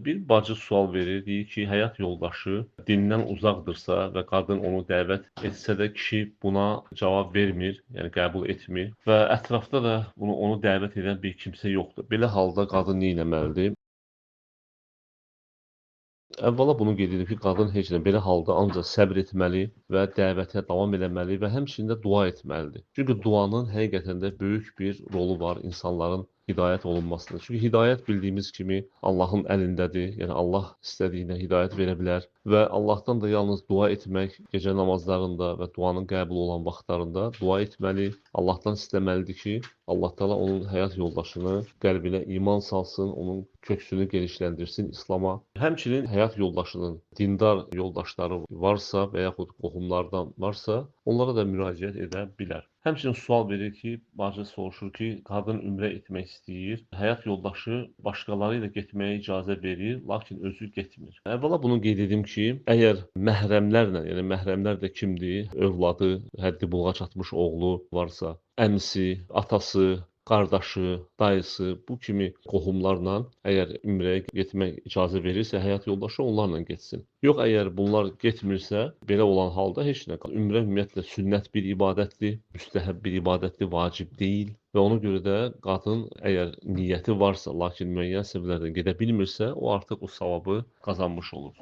Bir bacı sual verir, deyir ki, həyat yoldaşı dindən uzaqdırsa və qadın onu dəvət etsə də kişi buna cavab vermir, yəni qəbul etmir və ətrafda da onu dəvət edən bir kimsə yoxdur. Belə halda qadın nə etməlidir? Əvvəla bunu qeyd edim ki, qadın heç nə belə halda ancaq səbr etməli və dəvətə davam eləməli və həmçinin də dua etməlidir. Çünki duanın həqiqətən də böyük bir rolu var insanların hidayət olunmasında. Çünki hidayət bildiyimiz kimi Allahın əlindədir. Yəni Allah istədiyinə hidayət verə bilər və Allahdan da yalnız dua etmək, gecə namazlarında və duanın qəbul olan vaxtlarında dua etməli. Allahdan istəməlidir ki, Allah Taala onun həyat yoldaşını qəlbinə iman salsın, onun köksünü genişləndirsin İslam'a. Həmçinin həyat yoldaşının dindar yoldaşları varsa və yaxud qohumlardan varsa, onlara da müraciət edə bilər. Həmçinin sual verir ki, bacı soruşur ki, qadın ümrə etmək istəyir. Həyat yoldaşı başqaları ilə getməyə icazə verir, lakin özü getmir. Əvvəla bunu qeyd edim ki, əgər məhrəmlərlə, yəni məhrəmlər də kimdir? Övladı, həddi buluğa çatmış oğlu varsa, əmisi, atası, qardaşı, dayısı, bu kimi qohumlarla əgər ümrəyə getmək icazə verirsə, həyat yoldaşı onlarla getsin. Yox, əgər bunlar getmirsə, belə olan halda heç nə. Ümrə ümumiyyətlə sünnət bir ibadətdir, müstəhəb bir ibadətdir, vacib deyil və ona görə də qadın əgər niyyəti varsa, lakin müəyyən səbəblərdən gedə bilmirsə, o artıq o savabı qazanmış olur.